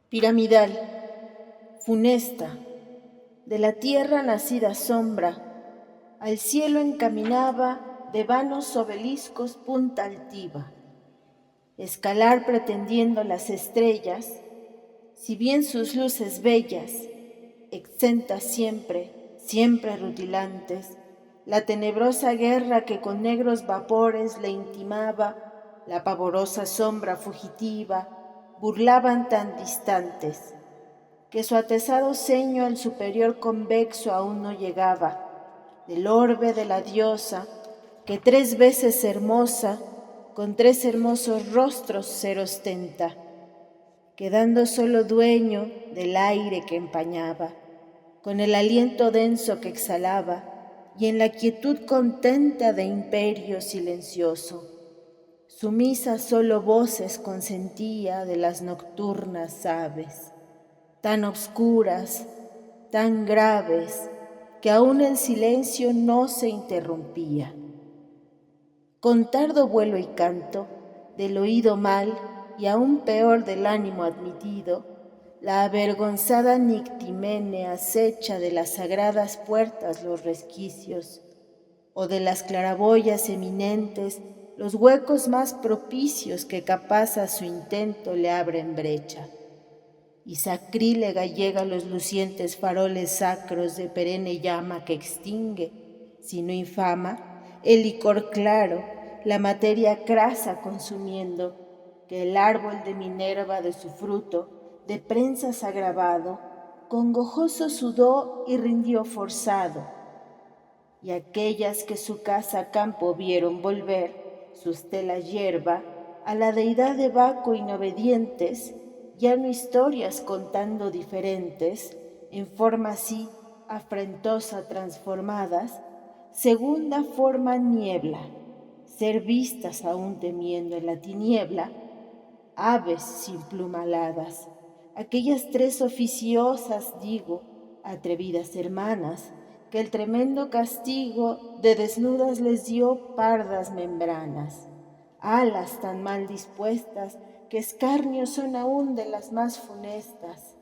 Piramidal, funesta, de la tierra nacida sombra, al cielo encaminaba de vanos obeliscos punta altiva. Escalar pretendiendo las estrellas, si bien sus luces bellas, exentas siempre, siempre rutilantes, la tenebrosa guerra que con negros vapores le intimaba, la pavorosa sombra fugitiva, burlaban tan distantes, que su atezado ceño al superior convexo aún no llegaba, del orbe de la diosa, que 3 veces hermosa, con 3 hermosos rostros se ostenta, quedando solo dueño del aire que empañaba, con el aliento denso que exhalaba, y en la quietud contenta de imperio silencioso. Sumisa solo voces consentía de las nocturnas aves, tan obscuras, tan graves, que aún el silencio no se interrumpía. Con tardo vuelo y canto, del oído mal y aún peor del ánimo admitido, la avergonzada Nictimene acecha de las sagradas puertas los resquicios, o de las claraboyas eminentes los huecos más propicios que capaz a su intento le abren brecha, y sacrílega llega los lucientes faroles sacros de perenne llama que extingue, si no infama, el licor claro, la materia crasa consumiendo, que el árbol de Minerva de su fruto, de prensas agravado, con gojoso sudó y rindió forzado, y aquellas que su casa campo vieron volver, sus telas hierba, a la deidad de Baco inobedientes, ya no historias contando diferentes, en forma así afrentosa transformadas, segunda forma niebla, ser vistas aún temiendo en la tiniebla, aves sin pluma aladas, aquellas 3 oficiosas, digo, atrevidas hermanas, que el tremendo castigo de desnudas les dio pardas membranas, alas tan mal dispuestas que escarnios son aún de las más funestas.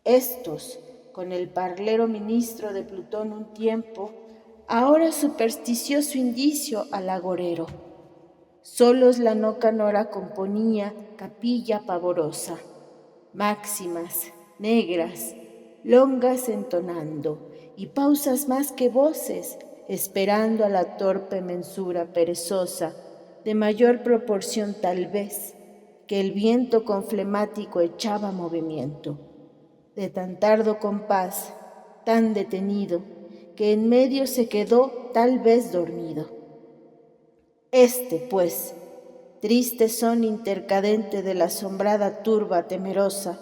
Estos, con el parlero ministro de Plutón un tiempo, ahora supersticioso indicio al agorero. Solos la no canora componía capilla pavorosa, máximas, negras, longas entonando, y pausas más que voces, esperando a la torpe mensura perezosa, de mayor proporción tal vez, que el viento con flemático echaba movimiento, de tan tardo compás, tan detenido, que en medio se quedó tal vez dormido. Pues, triste son intercadente de la asombrada turba temerosa,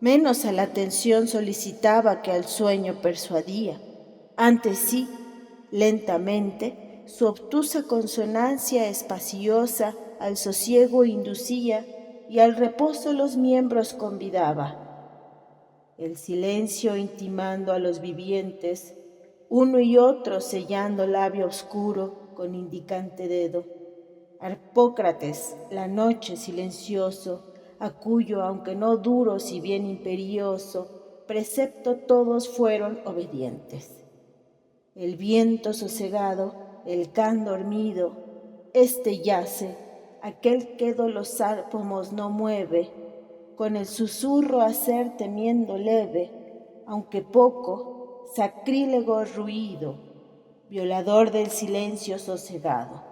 menos a la atención solicitaba que al sueño persuadía. Antes sí, lentamente, su obtusa consonancia espaciosa al sosiego inducía y al reposo los miembros convidaba. El silencio intimando a los vivientes, uno y otro sellando labio oscuro con indicante dedo. Harpócrates, la noche silencioso, a cuyo, aunque no duro si bien imperioso, precepto todos fueron obedientes. El viento sosegado, el can dormido, yace, aquel quedo los álpomos no mueve, con el susurro hacer temiendo leve, aunque poco, sacrílego ruido, violador del silencio sosegado.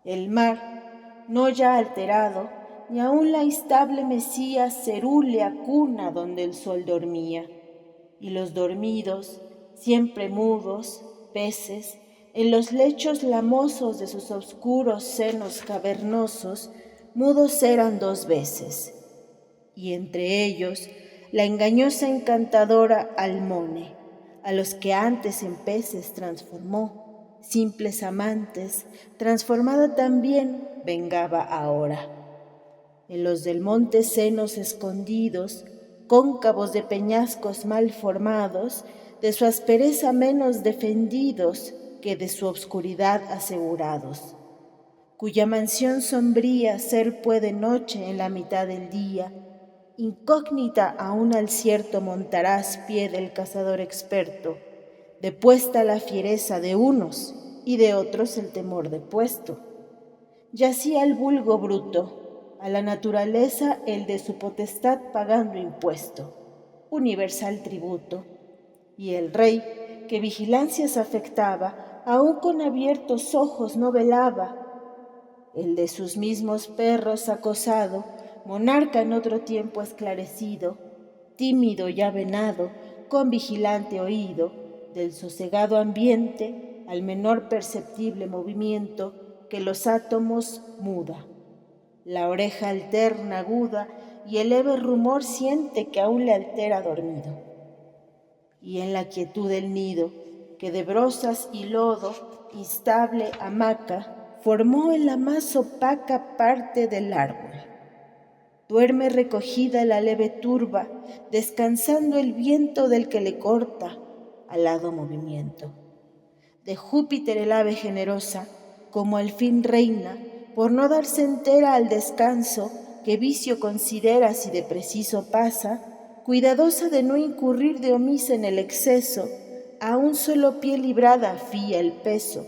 El mar, no ya alterado, ni aun la estable mesía cerúlea cuna donde el sol dormía, y los dormidos, siempre mudos, peces, en los lechos lamosos de sus oscuros senos cavernosos, mudos eran 2 veces, y entre ellos la engañosa encantadora Almone, a los que antes en peces transformó, simples amantes, transformada también vengaba ahora. En los del monte senos escondidos, cóncavos de peñascos mal formados, de su aspereza menos defendidos que de su obscuridad asegurados, cuya mansión sombría ser puede noche en la mitad del día, incógnita aún al cierto montaraz pie del cazador experto, depuesta la fiereza de unos y de otros el temor depuesto. Yacía el vulgo bruto, a la naturaleza el de su potestad pagando impuesto, universal tributo, y el rey, que vigilancias afectaba, aún con abiertos ojos no velaba, el de sus mismos perros acosado, monarca en otro tiempo esclarecido, tímido y avenado, con vigilante oído, del sosegado ambiente al menor perceptible movimiento que los átomos muda. La oreja alterna aguda y el leve rumor siente que aún le altera dormido. Y en la quietud del nido, que de brozas y lodo, instable hamaca, formó en la más opaca parte del árbol. Duerme recogida la leve turba, descansando el viento del que le corta alado movimiento. De Júpiter el ave generosa, como al fin reina, por no darse entera al descanso que vicio considera si de preciso pasa, cuidadosa de no incurrir de omisa en el exceso, a un solo pie librada fía el peso,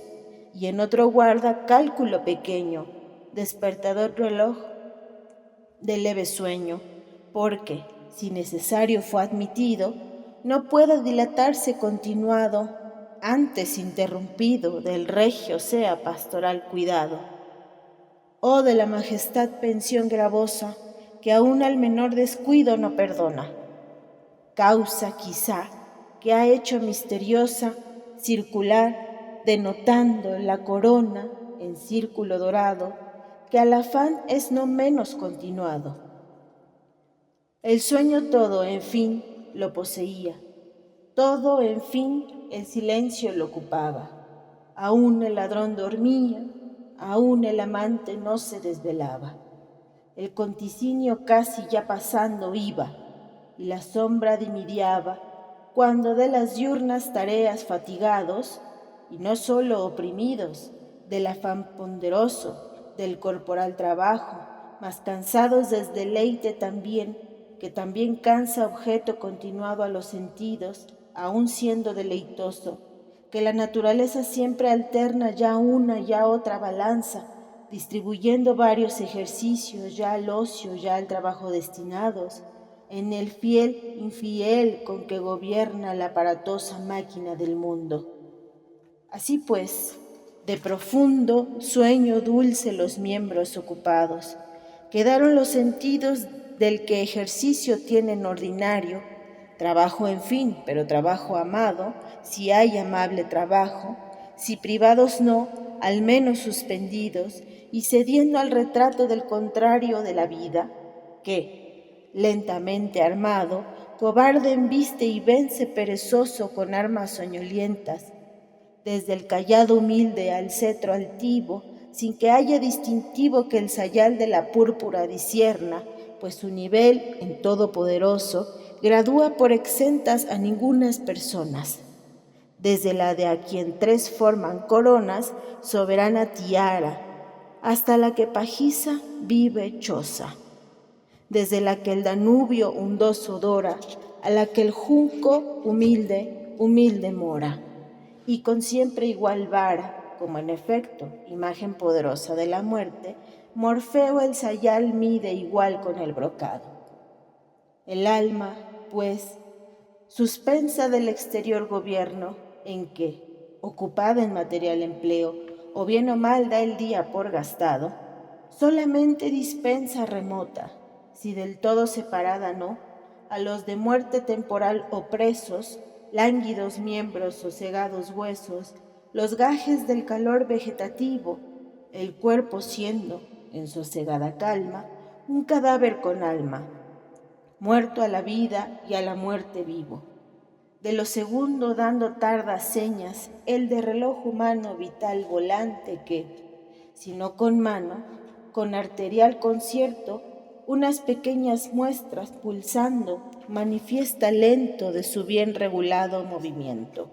y en otro guarda cálculo pequeño, despertador reloj de leve sueño, porque, si necesario fue admitido, no pueda dilatarse continuado, antes interrumpido del regio sea pastoral cuidado. Oh de la majestad pensión gravosa, que aún al menor descuido no perdona, causa quizá que ha hecho misteriosa circular, denotando la corona en círculo dorado, que al afán es no menos continuado. El sueño todo, en fin, lo poseía, todo, en fin, el silencio lo ocupaba. Aún el ladrón dormía, aún el amante no se desvelaba. El conticinio casi ya pasando iba, y la sombra dimidiaba, cuando de las diurnas tareas fatigados, y no solo oprimidos, del afán ponderoso, del corporal trabajo, mas cansados del deleite también, que también cansa objeto continuado a los sentidos, aun siendo deleitoso, que la naturaleza siempre alterna ya una ya otra balanza, distribuyendo varios ejercicios ya al ocio, ya al trabajo destinados, en el fiel infiel con que gobierna la aparatosa máquina del mundo. Así pues, de profundo sueño dulce los miembros ocupados, quedaron los sentidos del que ejercicio tienen ordinario, trabajo en fin, pero trabajo amado, si hay amable trabajo, si privados no, al menos suspendidos, y cediendo al retrato del contrario de la vida, que, lentamente armado, cobarde embiste y vence perezoso con armas soñolientas, desde el cayado humilde al cetro altivo, sin que haya distintivo que el sayal de la púrpura discierna, pues su nivel, en todopoderoso, gradúa por exentas a ningunas personas. Desde la de a quien tres forman coronas, soberana tiara, hasta la que pajiza vive choza. Desde la que el Danubio hundoso dora, a la que el junco humilde, humilde mora. Y con siempre igual vara, como en efecto, imagen poderosa de la muerte, Morfeo el sayal mide igual con el brocado. El alma, pues, suspensa del exterior gobierno, en que, ocupada en material empleo, o bien o mal da el día por gastado, solamente dispensa remota, si del todo separada no, a los de muerte temporal opresos, lánguidos miembros, sosegados huesos, los gajes del calor vegetativo, el cuerpo siendo, en sosegada calma, un cadáver con alma, muerto a la vida y a la muerte vivo. De lo segundo dando tardas señas, el de reloj humano vital volante que, si no con mano, con arterial concierto, unas pequeñas muestras pulsando, manifiesta lento de su bien regulado movimiento.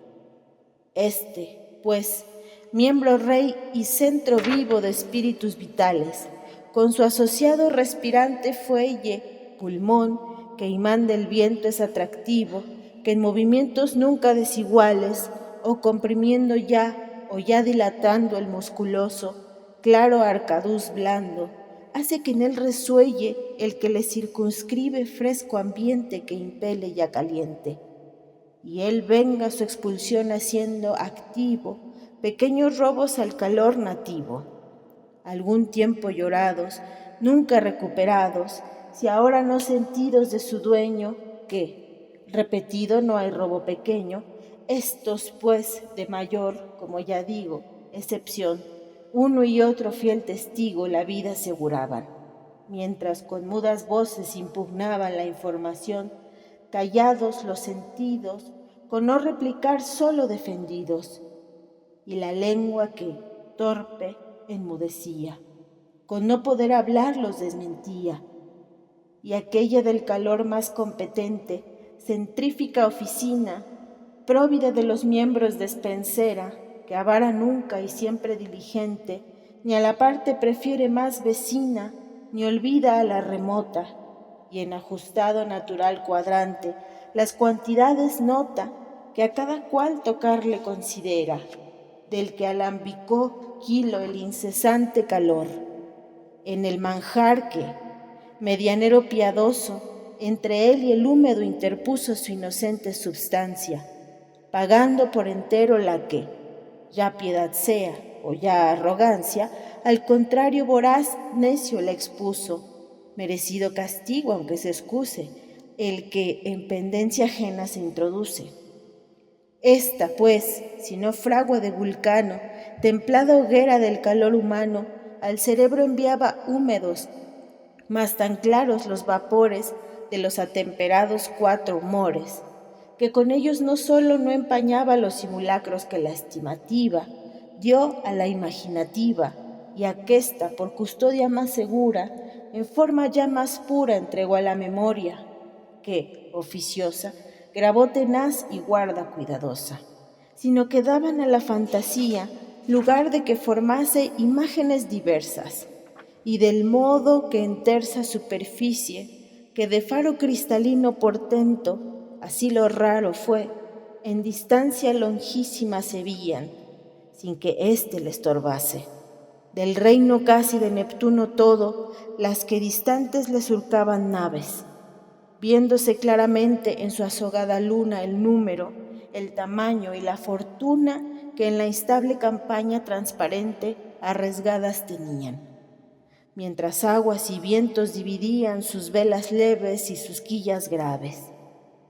Este, pues, miembro rey y centro vivo de espíritus vitales, con su asociado respirante fuelle, pulmón que imán del viento es atractivo, que en movimientos nunca desiguales, o comprimiendo ya o ya dilatando el musculoso, claro arcaduz blando, hace que en él resuelle el que le circunscribe fresco ambiente que impele ya caliente. Y él venga su expulsión haciendo activo pequeños robos al calor nativo, algún tiempo llorados, nunca recuperados, si ahora no sentidos de su dueño, que, repetido no hay robo pequeño, estos pues de mayor, como ya digo, excepción, uno y otro fiel testigo la vida aseguraban, mientras con mudas voces impugnaban la información, callados los sentidos, con no replicar solo defendidos, y la lengua que, torpe, enmudecía, con no poder hablar los desmentía, y aquella del calor más competente, centrífica oficina, próvida de los miembros despensera, que avara nunca y siempre diligente, ni a la parte prefiere más vecina, ni olvida a la remota, y en ajustado natural cuadrante, las cuantidades nota, que a cada cual tocarle considera, del que alambicó kilo el incesante calor, en el manjar que, medianero piadoso, entre él y el húmedo interpuso su inocente substancia, pagando por entero la que, ya piedad sea o ya arrogancia, al contrario voraz necio la expuso, merecido castigo aunque se excuse, el que en pendencia ajena se introduce. Esta, pues, si no fragua de vulcano, templada hoguera del calor humano, al cerebro enviaba húmedos, mas tan claros los vapores de los atemperados cuatro humores, que con ellos no solo no empañaba los simulacros que la estimativa dio a la imaginativa, y aquesta, por custodia más segura, en forma ya más pura entregó a la memoria, que, oficiosa, grabó tenaz y guarda cuidadosa, sino que daban a la fantasía lugar de que formase imágenes diversas, y del modo que en tersa superficie, que de faro cristalino portento, así lo raro fue, en distancia longísima se veían, sin que éste le estorbase. Del reino casi de Neptuno todo, las que distantes le surcaban naves, viéndose claramente en su azogada luna el número, el tamaño y la fortuna que en la instable campaña transparente arriesgadas tenían, mientras aguas y vientos dividían sus velas leves y sus quillas graves.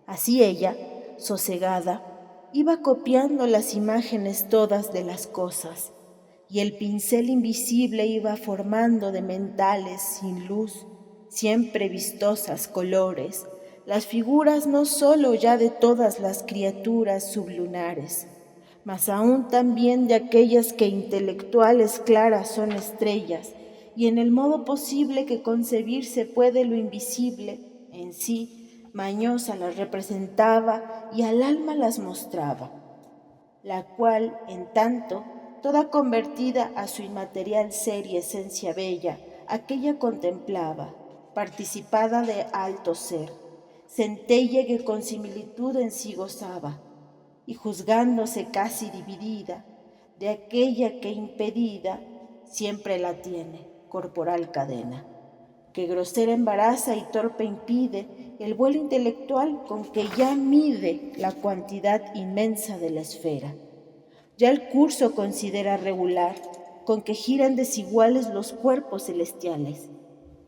Así ella, sosegada, iba copiando las imágenes todas de las cosas, y el pincel invisible iba formando de mentales sin luz, siempre vistosas colores, las figuras no sólo ya de todas las criaturas sublunares, mas aún también de aquellas que intelectuales claras son estrellas, y en el modo posible que concebirse puede lo invisible, en sí, mañosa las representaba y al alma las mostraba, la cual, en tanto, toda convertida a su inmaterial ser y esencia bella, aquella contemplaba, participada de alto ser, centella que con similitud en sí gozaba, y juzgándose casi dividida, de aquella que impedida siempre la tiene, corporal cadena, que grosera embaraza y torpe impide el vuelo intelectual con que ya mide la cuantidad inmensa de la esfera. Ya el curso considera regular, con que giran desiguales los cuerpos celestiales.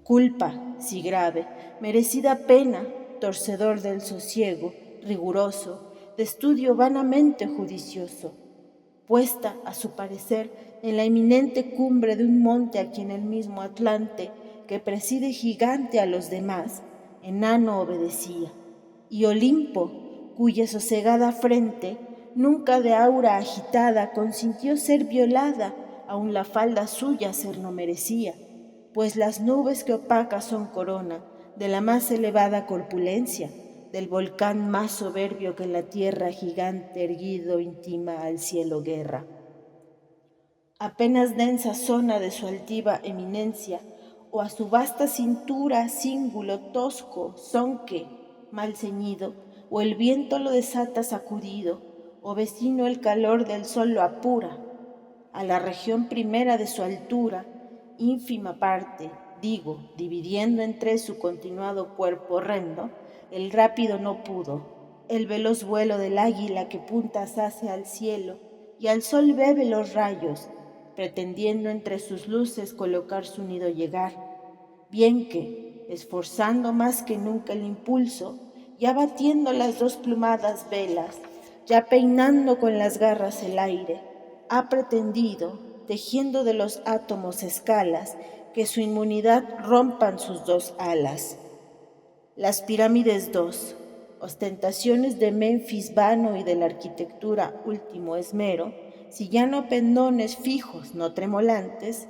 Culpa, si grave, merecida pena, torcedor del sosiego, riguroso, de estudio vanamente judicioso, puesta, a su parecer, en la inminente cumbre de un monte a quien el mismo Atlante, que preside gigante a los demás, enano obedecía, y Olimpo, cuya sosegada frente, nunca de aura agitada, consintió ser violada, aun la falda suya ser no merecía, pues las nubes que opacas son corona de la más elevada corpulencia, del volcán más soberbio que la tierra gigante erguido intima al cielo guerra. Apenas densa zona de su altiva eminencia, o a su vasta cintura cíngulo tosco, sonque, mal ceñido, o el viento lo desata sacudido, o vecino el calor del sol lo apura, a la región primera de su altura, ínfima parte, digo, dividiendo en tres su continuado cuerpo horrendo, el rápido no pudo, el veloz vuelo del águila que puntas hace al cielo, y al sol bebe los rayos, pretendiendo entre sus luces colocar su nido llegar, bien que, esforzando más que nunca el impulso, ya batiendo las dos plumadas velas, ya peinando con las garras el aire, ha pretendido, tejiendo de los átomos escalas, que su inmunidad rompan sus dos alas. Las pirámides dos, ostentaciones de Menfis vano y de la arquitectura último esmero, si ya no pendones fijos, no tremolantes,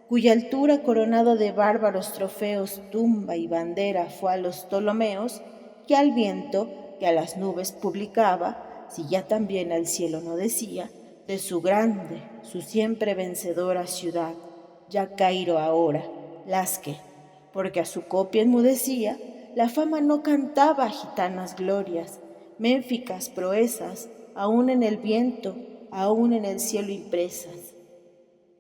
cuya altura coronado de bárbaros trofeos, tumba y bandera fue a los Ptolomeos, que al viento, que a las nubes publicaba, si ya también al cielo no decía, de su grande, su siempre vencedora ciudad, ya Cairo ahora, las que, porque a su copia enmudecía, la fama no cantaba gitanas glorias, ménficas proezas, aún en el viento, aún en el cielo impresas.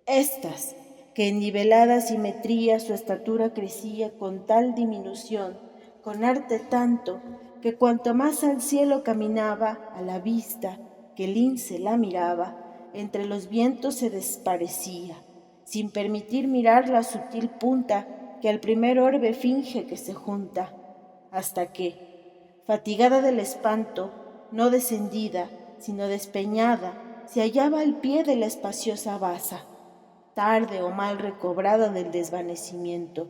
Estas, que en nivelada simetría su estatura crecía con tal diminución, con arte tanto, que cuanto más al cielo caminaba, a la vista, que el lince la miraba, entre los vientos se desparecía, sin permitir mirar la sutil punta que al primer orbe finge que se junta, hasta que, fatigada del espanto, no descendida, sino despeñada, se hallaba al pie de la espaciosa basa, tarde o mal recobrada del desvanecimiento.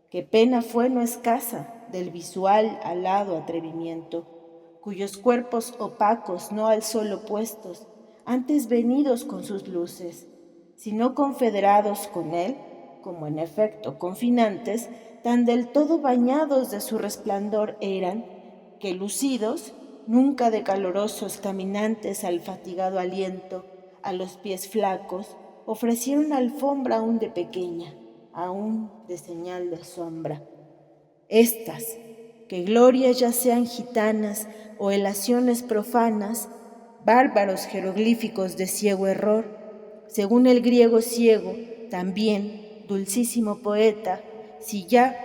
Qué pena fue no escasa del visual alado atrevimiento, cuyos cuerpos opacos no al sol opuestos, antes venidos con sus luces, sino confederados con él, como en efecto confinantes, tan del todo bañados de su resplandor eran, que lucidos, nunca de calorosos caminantes al fatigado aliento, a los pies flacos, ofrecieron alfombra aún de pequeña, aún de señal de sombra. Estas, que glorias ya sean gitanas o elaciones profanas, bárbaros jeroglíficos de ciego error, según el griego ciego, también, dulcísimo poeta, si ya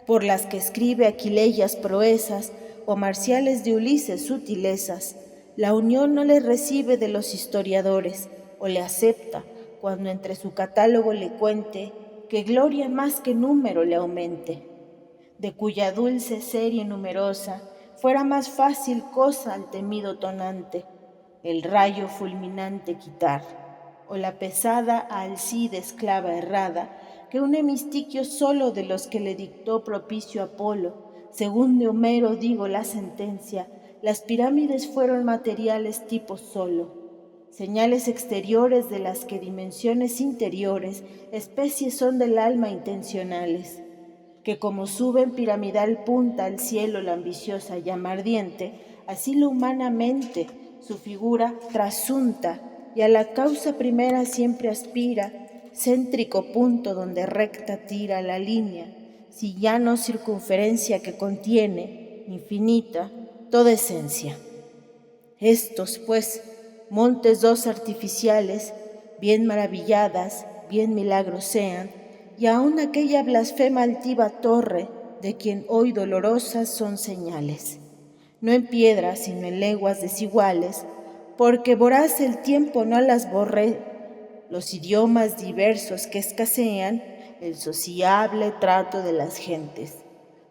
por las que escribe Aquileyas proezas o marciales de Ulises sutilezas, la unión no le recibe de los historiadores o le acepta cuando entre su catálogo le cuente que gloria más que número le aumente, de cuya dulce serie numerosa fuera más fácil cosa al temido tonante, el rayo fulminante quitar, o la pesada alcide esclava errada, que un hemistiquio solo de los que le dictó propicio Apolo, según de Homero digo la sentencia, las pirámides fueron materiales tipo solo, señales exteriores de las que dimensiones interiores, especies son del alma intencionales, que como sube en piramidal punta al cielo la ambiciosa llama ardiente, así lo humanamente su figura trasunta y a la causa primera siempre aspira, céntrico punto donde recta tira la línea, si ya no circunferencia que contiene, infinita, toda esencia. Estos, pues, montes dos artificiales, bien maravilladas, bien milagros sean, y aun aquella blasfema altiva torre, de quien hoy dolorosas son señales, no en piedras, sino en leguas desiguales, porque voraz el tiempo no las borré, los idiomas diversos que escasean, el sociable trato de las gentes,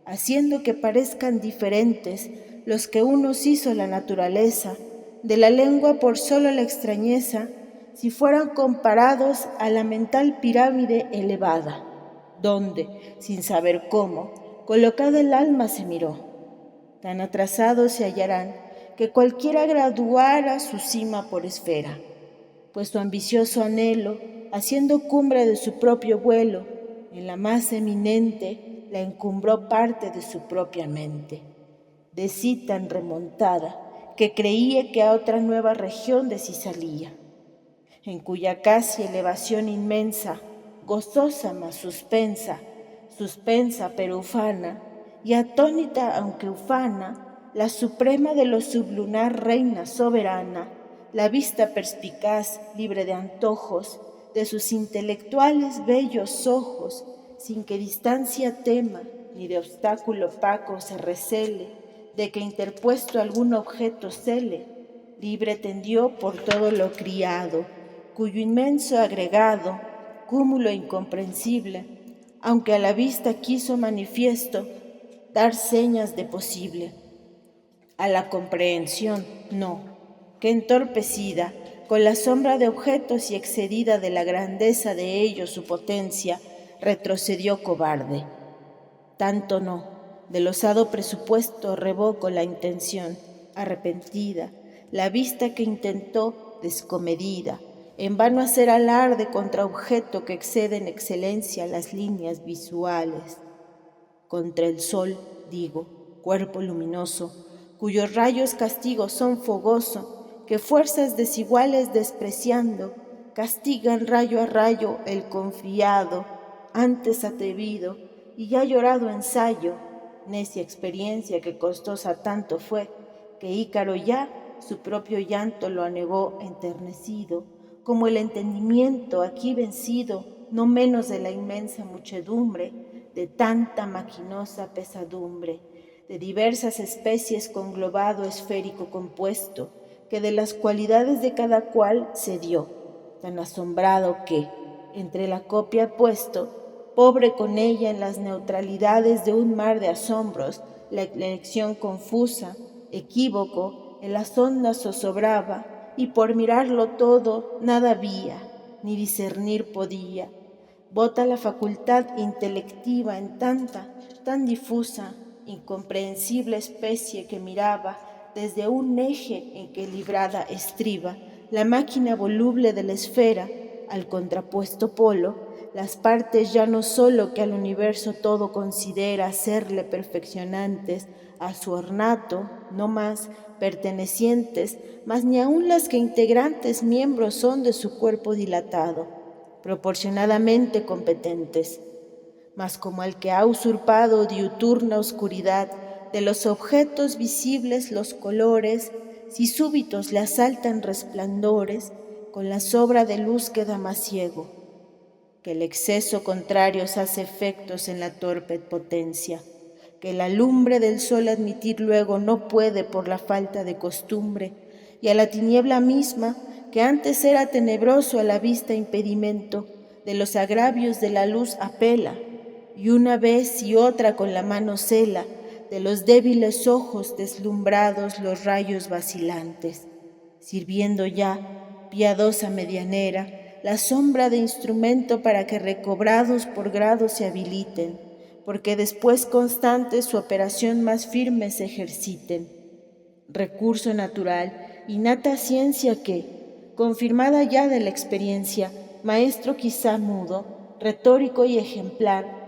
haciendo que parezcan diferentes los que unos hizo la naturaleza, de la lengua por solo la extrañeza, si fueran comparados a la mental pirámide elevada, donde, sin saber cómo, colocada el alma se miró. Tan atrasados se hallarán que cualquiera graduara su cima por esfera, pues su ambicioso anhelo, haciendo cumbre de su propio vuelo, en la más eminente la encumbró parte de su propia mente, de sí tan remontada que creía que a otra nueva región de sí salía, en cuya casi elevación inmensa, gozosa mas suspensa, suspensa pero ufana, y atónita aunque ufana, la suprema de lo sublunar reina soberana, la vista perspicaz, libre de antojos, de sus intelectuales bellos ojos, sin que distancia tema, ni de obstáculo opaco se recele, de que interpuesto algún objeto cele, libre tendió por todo lo criado, cuyo inmenso agregado, cúmulo incomprensible, aunque a la vista quiso manifiesto dar señas de posible. A la comprensión, no, que entorpecida, con la sombra de objetos y excedida de la grandeza de ellos su potencia, retrocedió cobarde. Tanto no, del osado presupuesto revoco la intención, arrepentida, la vista que intentó descomedida, en vano hacer alarde contra objeto que excede en excelencia las líneas visuales. Contra el sol, digo, cuerpo luminoso, cuyos rayos castigos son fogoso, que fuerzas desiguales despreciando, castigan rayo a rayo el confiado, antes atrevido, y ya llorado ensayo, necia experiencia que costosa tanto fue, que Ícaro ya su propio llanto lo anegó enternecido, como el entendimiento aquí vencido, no menos de la inmensa muchedumbre, de tanta maquinosa pesadumbre, de diversas especies conglobado esférico compuesto, que de las cualidades de cada cual se dio, tan asombrado que, entre la copia puesto, pobre con ella en las neutralidades de un mar de asombros, la elección confusa, equívoco, en las ondas zozobraba, y por mirarlo todo nada vía, ni discernir podía. Bota la facultad intelectiva en tanta, tan difusa, incomprensible especie que miraba desde un eje en que librada estriba la máquina voluble de la esfera, al contrapuesto polo, las partes ya no sólo que al universo todo considera serle perfeccionantes, a su ornato, no más pertenecientes, mas ni aun las que integrantes miembros son de su cuerpo dilatado, proporcionadamente competentes, mas como el que ha usurpado diuturna oscuridad de los objetos visibles los colores, si súbitos le asaltan resplandores, con la sobra de luz queda más ciego, que el exceso contrarios hace efectos en la torpe potencia, que la lumbre del sol admitir luego no puede por la falta de costumbre, y a la tiniebla misma, que antes era tenebroso a la vista impedimento, de los agravios de la luz apela, y una vez y otra con la mano cela, de los débiles ojos deslumbrados los rayos vacilantes, sirviendo ya, piadosa medianera, la sombra de instrumento para que recobrados por grados se habiliten, porque después constante su operación más firme se ejerciten. Recurso natural, innata ciencia que, confirmada ya de la experiencia, maestro quizá mudo, retórico y ejemplar,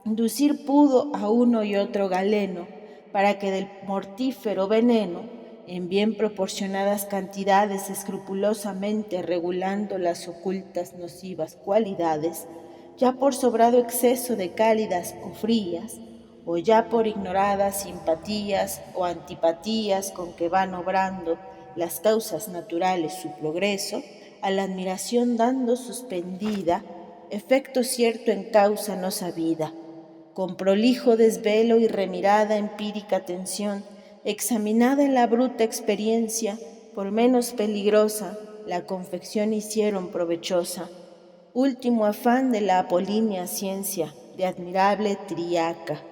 inducir pudo a uno y otro galeno, para que del mortífero veneno, en bien proporcionadas cantidades, escrupulosamente regulando las ocultas nocivas cualidades, ya por sobrado exceso de cálidas o frías, o ya por ignoradas simpatías o antipatías con que van obrando las causas naturales su progreso, a la admiración dando suspendida, efecto cierto en causa no sabida, con prolijo desvelo y remirada empírica atención, examinada en la bruta experiencia, por menos peligrosa, la confección hicieron provechosa. Último afán de la apolínea ciencia, de admirable triaca,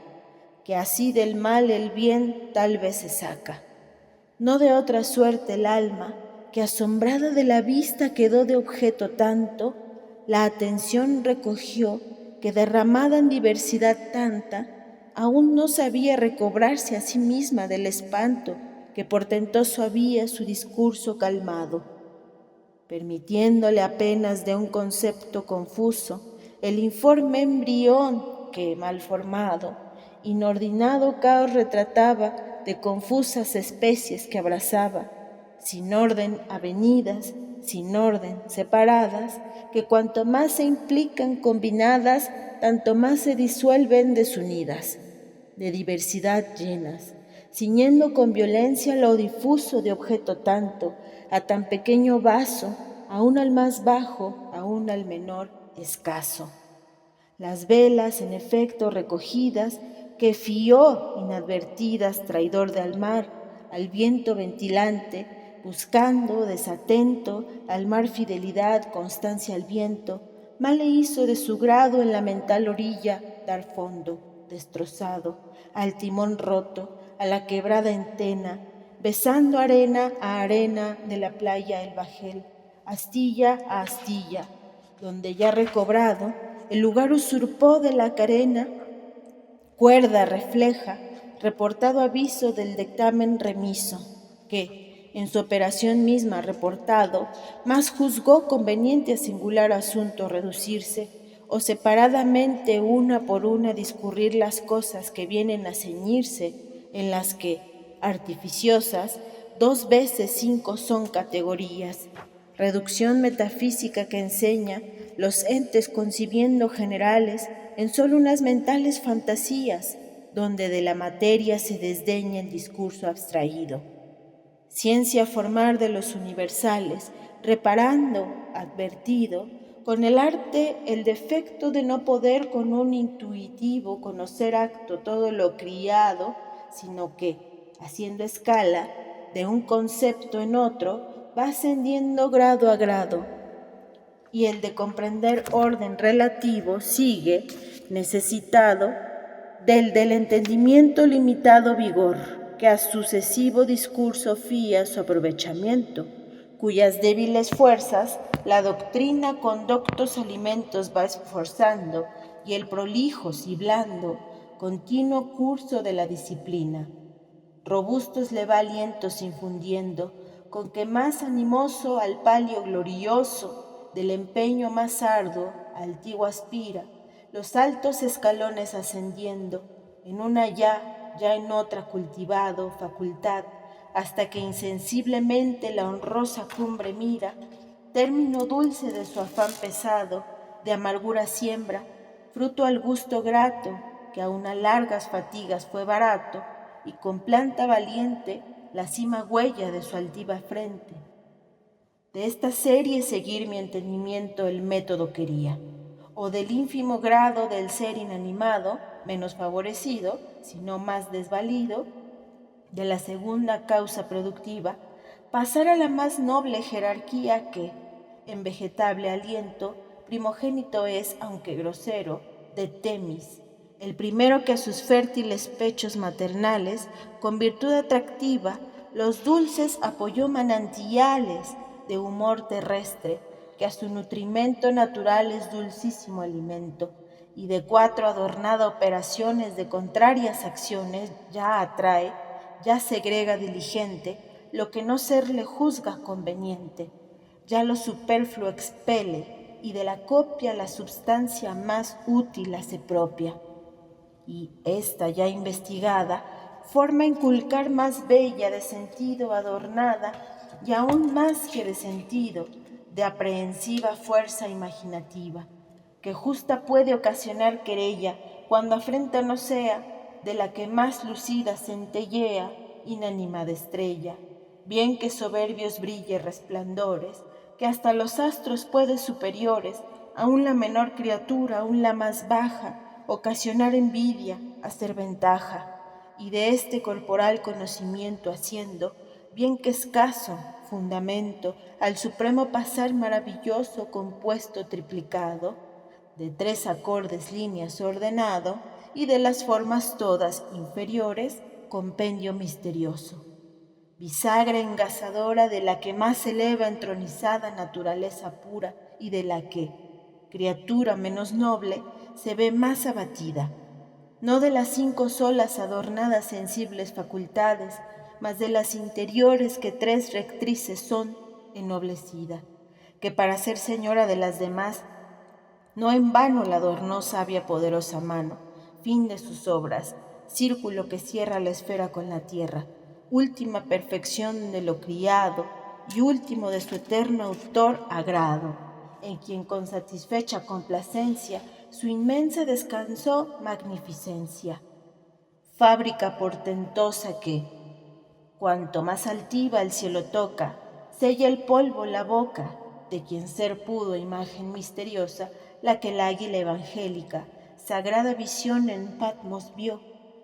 que así del mal el bien tal vez se saca. No de otra suerte el alma, que asombrada de la vista quedó de objeto tanto, la atención recogió, que derramada en diversidad tanta, aún no sabía recobrarse a sí misma del espanto que portentoso había su discurso calmado, permitiéndole apenas de un concepto confuso el informe embrión que, mal formado, inordinado caos retrataba de confusas especies que abrazaba, sin orden avenidas, sin orden, separadas, que cuanto más se implican combinadas, tanto más se disuelven desunidas, de diversidad llenas, ciñendo con violencia lo difuso de objeto tanto, a tan pequeño vaso, aún al más bajo, aún al menor escaso. Las velas, en efecto, recogidas, que fió inadvertidas, traidor del mar, al viento ventilante, buscando, desatento, al mar fidelidad, constancia al viento, mal le hizo de su grado en la mental orilla dar fondo, destrozado, al timón roto, a la quebrada entena, besando arena a arena de la playa el bajel, astilla a astilla, donde ya recobrado, el lugar usurpó de la carena, cuerda refleja, reportado aviso del dictamen remiso, que, en su operación misma reportado, más juzgó conveniente a singular asunto reducirse, o separadamente una por una discurrir las cosas que vienen a ceñirse, en las que, artificiosas, 2 veces 5 son categorías, reducción metafísica que enseña los entes concibiendo generales en solo unas mentales fantasías, donde de la materia se desdeña el discurso abstraído. Ciencia formar de los universales, reparando, advertido, con el arte el defecto de no poder con un intuitivo conocer acto todo lo criado, sino que, haciendo escala, de un concepto en otro, va ascendiendo grado a grado, y el de comprender orden relativo sigue, necesitado, del entendimiento limitado vigor, que a sucesivo discurso fía su aprovechamiento, cuyas débiles fuerzas la doctrina con doctos alimentos va esforzando, y el prolijo, si blando, continuo curso de la disciplina. Robustos le va alientos infundiendo, con que más animoso al palio glorioso del empeño más arduo, altivo aspira, los altos escalones ascendiendo, en una ya en otra cultivado facultad, hasta que insensiblemente la honrosa cumbre mira, término dulce de su afán pesado, de amargura siembra, fruto al gusto grato, que aun a largas fatigas fue barato, y con planta valiente la cima huella de su altiva frente. De esta serie seguir mi entendimiento el método quería, o del ínfimo grado del ser inanimado, menos favorecido, sino más desvalido, de la segunda causa productiva, pasar a la más noble jerarquía que, en vegetable aliento, primogénito es, aunque grosero, de Temis, el primero que a sus fértiles pechos maternales, con virtud atractiva, los dulces apoyó manantiales de humor terrestre, que a su nutrimento natural es dulcísimo alimento, y de 4 adornada operaciones de contrarias acciones ya atrae, ya segrega diligente, lo que no serle juzga conveniente, ya lo superfluo expele, y de la copia la substancia más útil hace propia. Y esta ya investigada, forma inculcar más bella de sentido adornada, y aún más que de sentido, de aprehensiva fuerza imaginativa, que justa puede ocasionar querella, cuando afrenta no sea, de la que más lucida centellea, inanimada estrella, bien que soberbios brille resplandores, que hasta los astros puede superiores, aún la menor criatura, aún la más baja, ocasionar envidia, hacer ventaja, y de este corporal conocimiento haciendo, bien que escaso, fundamento, al supremo pasar maravilloso compuesto triplicado, de 3 acordes líneas ordenado, y de las formas todas inferiores, compendio misterioso. Bisagra engasadora de la que más eleva entronizada naturaleza pura y de la que, criatura menos noble, se ve más abatida, no de las 5 solas adornadas sensibles facultades, mas de las interiores que 3 rectrices son, ennoblecida, que para ser señora de las demás, no en vano la adornó sabia poderosa mano, fin de sus obras, círculo que cierra la esfera con la tierra, última perfección de lo criado, y último de su eterno autor agrado, en quien con satisfecha complacencia su inmensa descansó magnificencia. Fábrica portentosa que, cuanto más altiva el cielo toca, sella el polvo la boca, de quien ser pudo imagen misteriosa, la que el águila evangélica, sagrada visión en Patmos vio,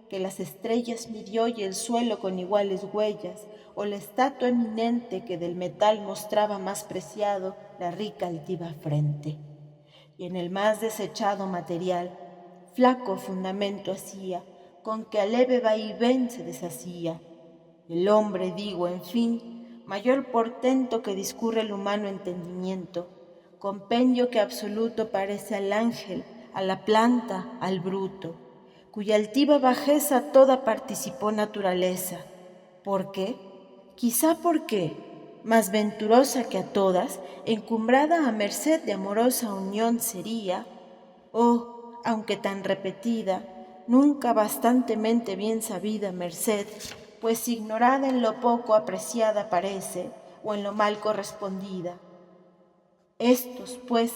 que las estrellas midió y el suelo con iguales huellas, o la estatua eminente que del metal mostraba más preciado la rica altiva frente. Y en el más desechado material, flaco fundamento hacía, con que a leve vaivén se deshacía. El hombre, digo, en fin, mayor portento que discurre el humano entendimiento, compendio que absoluto parece al ángel, a la planta, al bruto, cuya altiva bajeza toda participó naturaleza. ¿Por qué? Quizá porque, más venturosa que a todas, encumbrada a merced de amorosa unión sería, oh, aunque tan repetida, nunca bastantemente bien sabida merced, pues ignorada en lo poco apreciada parece, o en lo mal correspondida. Estos, pues,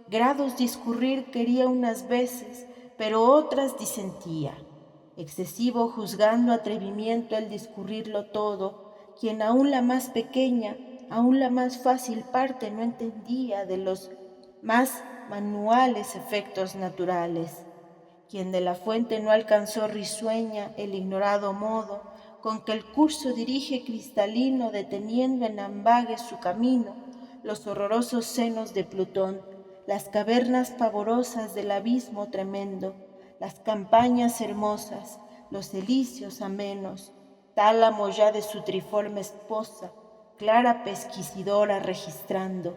grados discurrir quería unas veces, pero otras disentía, excesivo juzgando atrevimiento el discurrirlo todo, quien aún la más pequeña, aún la más fácil parte no entendía de los más manuales efectos naturales, quien de la fuente no alcanzó risueña el ignorado modo con que el curso dirige cristalino deteniendo en ambages su camino los horrorosos senos de Plutón, las cavernas pavorosas del abismo tremendo, las campañas hermosas, los elíseos amenos, tálamo ya de su triforme esposa, clara pesquisidora registrando,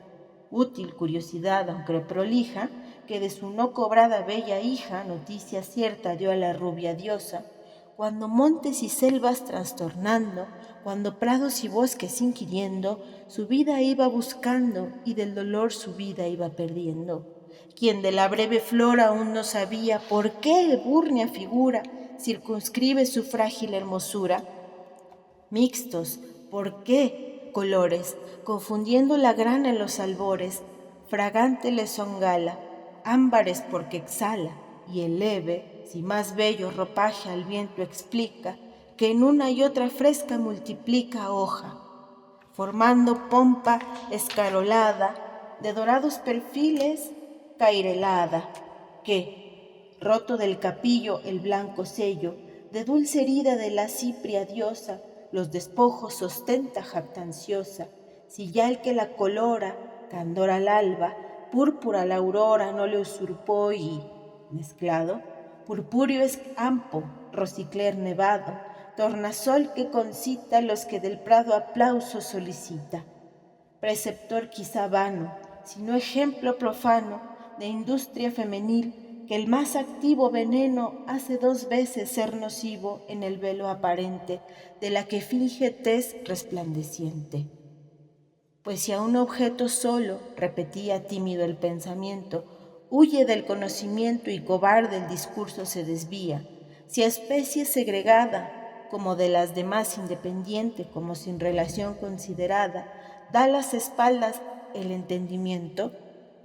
útil curiosidad aunque prolija, que de su no cobrada bella hija noticia cierta dio a la rubia diosa, cuando montes y selvas trastornando, cuando prados y bosques inquiriendo, su vida iba buscando y del dolor su vida iba perdiendo. Quien de la breve flor aún no sabía por qué ebúrnea figura circunscribe su frágil hermosura. Mixtos, ¿por qué? Colores, confundiendo la grana en los albores, fragante le son gala, ámbares porque exhala, y el leve, si más bello ropaje al viento explica, que en una y otra fresca multiplica hoja, formando pompa escarolada, de dorados perfiles cairelada, que, roto del capillo el blanco sello, de dulce herida de la cipria diosa, los despojos ostenta jactanciosa, si ya el que la colora, candor al alba, púrpura la aurora no le usurpó y, mezclado, purpúreo es ampo, rosicler nevado, tornasol que concita los que del prado aplauso solicita. Preceptor quizá vano, sino ejemplo profano de industria femenil, que el más activo veneno hace 2 veces ser nocivo en el velo aparente de la que finge tez resplandeciente. Pues si a un objeto solo, repetía tímido el pensamiento, huye del conocimiento y cobarde el discurso se desvía, si a especie segregada, como de las demás independiente, como sin relación considerada, da las espaldas el entendimiento,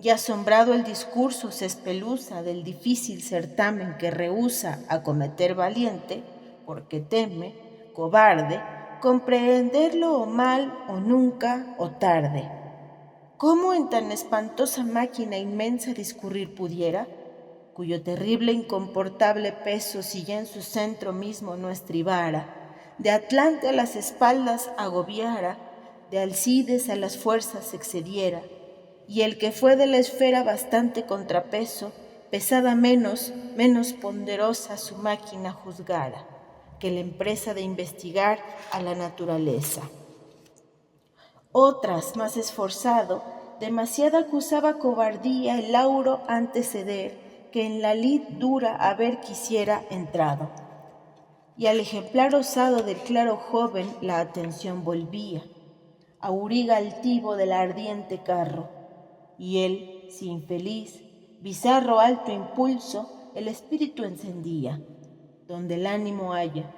y asombrado el discurso se espeluza del difícil certamen que rehúsa acometer valiente, porque teme, cobarde, comprenderlo o mal o nunca o tarde. ¿Cómo en tan espantosa máquina inmensa discurrir pudiera, cuyo terrible incomportable peso si ya en su centro mismo no estribara, de Atlante a las espaldas agobiara, de Alcides a las fuerzas excediera, y el que fue de la esfera bastante contrapeso, pesada menos ponderosa su máquina juzgara, que la empresa de investigar a la naturaleza. Otras, más esforzado, demasiada acusaba cobardía el lauro antes ceder, que en la lid dura haber quisiera entrado. Y al ejemplar osado del claro joven la atención volvía, auriga altivo del ardiente carro, y él, si infeliz, bizarro alto impulso, el espíritu encendía, donde el ánimo haya,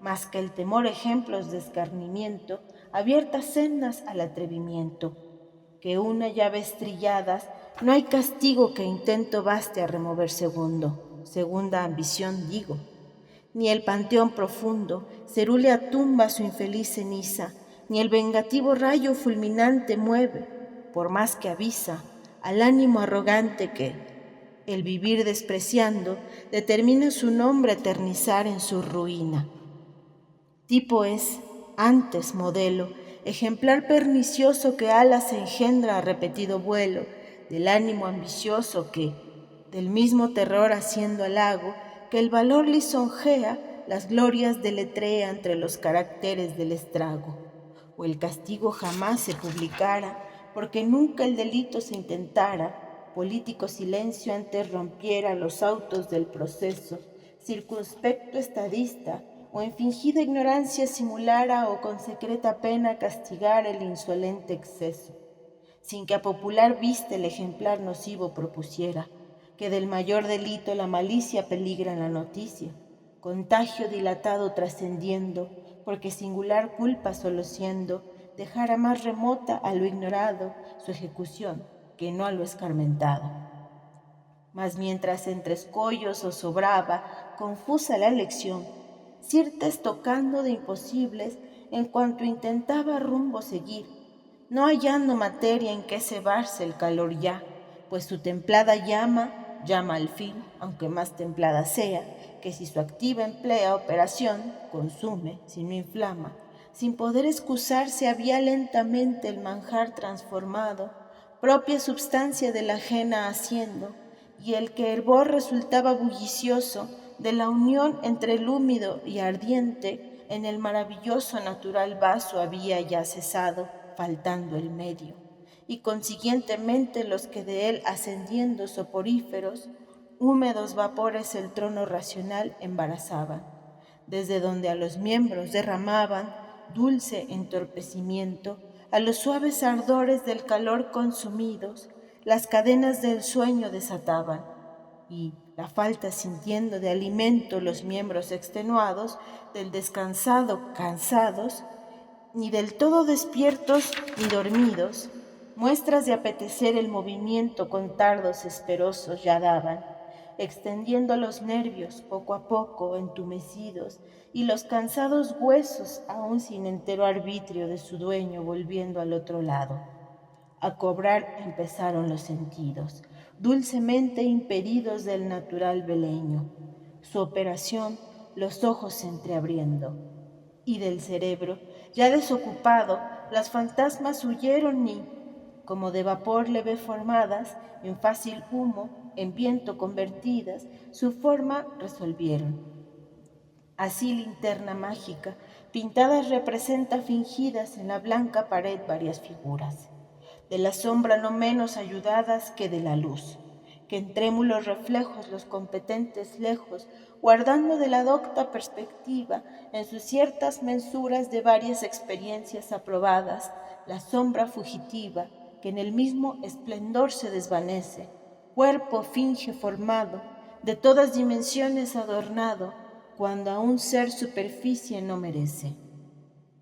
más que el temor ejemplos de escarnimiento, abiertas sendas al atrevimiento, que una llave estrilladas, no hay castigo que intento baste a remover segunda ambición digo, ni el panteón profundo, cerúlea tumba su infeliz ceniza, ni el vengativo rayo fulminante mueve, por más que avisa, al ánimo arrogante que, el vivir despreciando, determina su nombre eternizar en su ruina. Tipo es, antes modelo, ejemplar pernicioso que alas engendra a repetido vuelo, del ánimo ambicioso que, del mismo terror haciendo halago, que el valor lisonjea, las glorias deletrea entre los caracteres del estrago, o el castigo jamás se publicara, porque nunca el delito se intentara, político silencio antes rompiera los autos del proceso, circunspecto estadista, o en fingida ignorancia simulara o con secreta pena castigara el insolente exceso, sin que a popular vista el ejemplar nocivo propusiera, que del mayor delito la malicia peligra en la noticia, contagio dilatado trascendiendo, porque singular culpa solo siendo, dejara más remota a lo ignorado su ejecución que no a lo escarmentado. Mas mientras entre escollos zozobraba confusa la elección, cierta estocando de imposibles en cuanto intentaba rumbo seguir, no hallando materia en que cebarse el calor ya, pues su templada llama al fin, aunque más templada sea, que si su activa emplea operación, consume, si no inflama, sin poder excusarse había lentamente el manjar transformado, propia substancia de la ajena haciendo, y el que hervor resultaba bullicioso de la unión entre el húmedo y ardiente, en el maravilloso natural vaso había ya cesado, faltando el medio, y consiguientemente los que de él ascendiendo soporíferos, húmedos vapores el trono racional embarazaban, desde donde a los miembros derramaban dulce entorpecimiento, a los suaves ardores del calor consumidos, las cadenas del sueño desataban, y, la falta sintiendo de alimento los miembros extenuados, del descansado cansados, ni del todo despiertos ni dormidos, muestras de apetecer el movimiento con tardos esperosos ya daban, extendiendo los nervios poco a poco entumecidos y los cansados huesos aún sin entero arbitrio de su dueño volviendo al otro lado. A cobrar empezaron los sentidos, dulcemente impedidos del natural beleño, su operación los ojos entreabriendo, y del cerebro, ya desocupado, las fantasmas huyeron y, como de vapor leve formadas, en fácil humo, en viento convertidas, su forma resolvieron. Así linterna mágica, pintadas representa fingidas en la blanca pared varias figuras, de la sombra no menos ayudadas que de la luz, que en trémulos reflejos los competentes lejos, guardando de la docta perspectiva, en sus ciertas mensuras de varias experiencias aprobadas, la sombra fugitiva, que en el mismo esplendor se desvanece, cuerpo finge formado, de todas dimensiones adornado, cuando a un ser superficie no merece.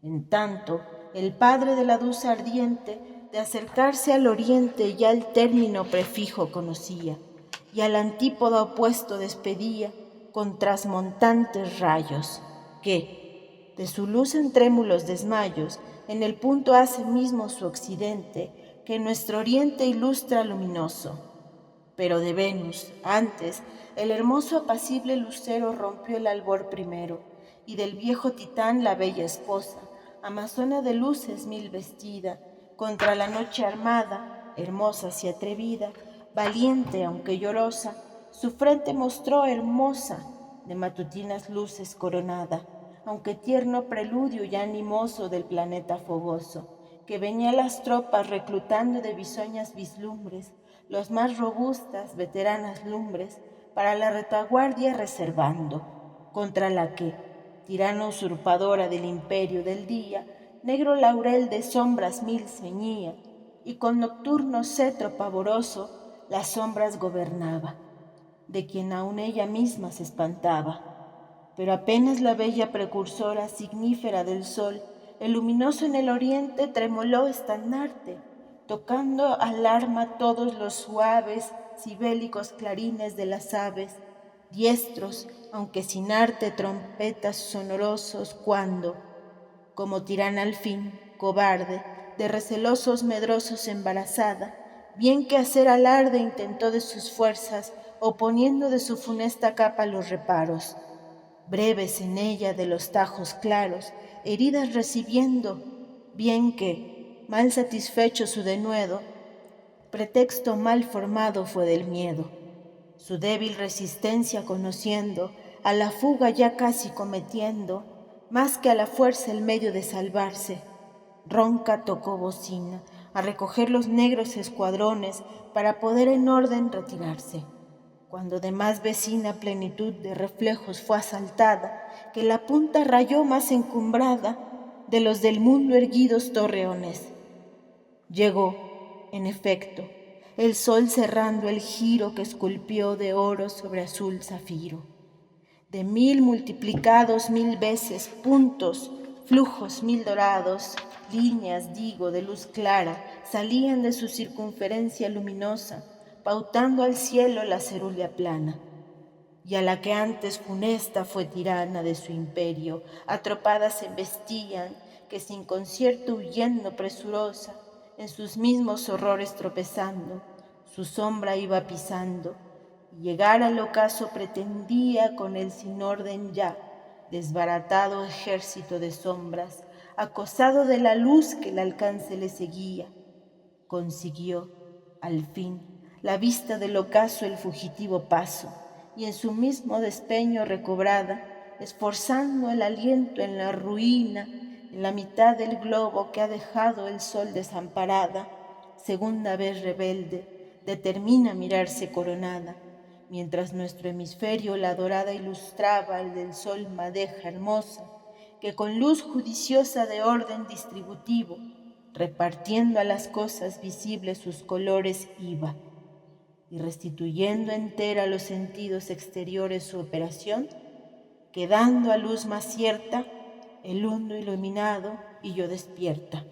En tanto, el padre de la luz ardiente, de acercarse al oriente ya el término prefijo conocía, y al antípoda opuesto despedía con trasmontantes rayos, que, de su luz en trémulos desmayos, en el punto hace mismo su occidente, que nuestro oriente ilustra luminoso. Pero de Venus, antes, el hermoso apacible lucero rompió el albor primero, y del viejo Titán la bella esposa, amazona de luces mil vestida, contra la noche armada, hermosa y atrevida, valiente aunque llorosa, su frente mostró hermosa, de matutinas luces coronada, aunque tierno preludio ya animoso del planeta fogoso, que venía las tropas reclutando de bisoñas vislumbres, los más robustas, veteranas lumbres, para la retaguardia reservando, contra la que, tirana usurpadora del imperio del día, negro laurel de sombras mil ceñía, y con nocturno cetro pavoroso las sombras gobernaba, de quien aun ella misma se espantaba. Pero apenas la bella precursora signífera del sol el luminoso en el oriente tremoló estandarte, tocando al arma todos los suaves, sibélicos clarines de las aves, diestros, aunque sin arte, trompetas sonorosos cuando, como tirana al fin, cobarde, de recelosos medrosos embarazada, bien que hacer alarde intentó de sus fuerzas, oponiendo de su funesta capa los reparos, breves en ella de los tajos claros, heridas recibiendo, bien que, mal satisfecho su denuedo, pretexto mal formado fue del miedo, su débil resistencia conociendo, a la fuga ya casi cometiendo, más que a la fuerza el medio de salvarse, ronca tocó bocina, a recoger los negros escuadrones para poder en orden retirarse. Cuando de más vecina plenitud de reflejos fue asaltada, que la punta rayó más encumbrada de los del mundo erguidos torreones. Llegó, en efecto, el sol cerrando el giro que esculpió de oro sobre azul zafiro. De 1000 multiplicados 1000 veces, puntos, flujos 1000 dorados, líneas, digo, de luz clara, salían de su circunferencia luminosa, pautando al cielo la cerúlea plana. Y a la que antes funesta fue tirana de su imperio, atropadas se embestían, que sin concierto huyendo presurosa, en sus mismos horrores tropezando, su sombra iba pisando, y llegar al ocaso pretendía con el sin orden ya, desbaratado ejército de sombras, acosado de la luz que el alcance le seguía. Consiguió, al fin, la vista del ocaso el fugitivo paso, y en su mismo despeño recobrada, esforzando el aliento en la ruina, en la mitad del globo que ha dejado el sol desamparada, segunda vez rebelde, determina mirarse coronada, mientras nuestro hemisferio la dorada ilustraba el del sol madeja hermosa, que con luz judiciosa de orden distributivo, repartiendo a las cosas visibles sus colores iba, y restituyendo entera a los sentidos exteriores su operación, quedando a luz más cierta el mundo iluminado y yo despierta.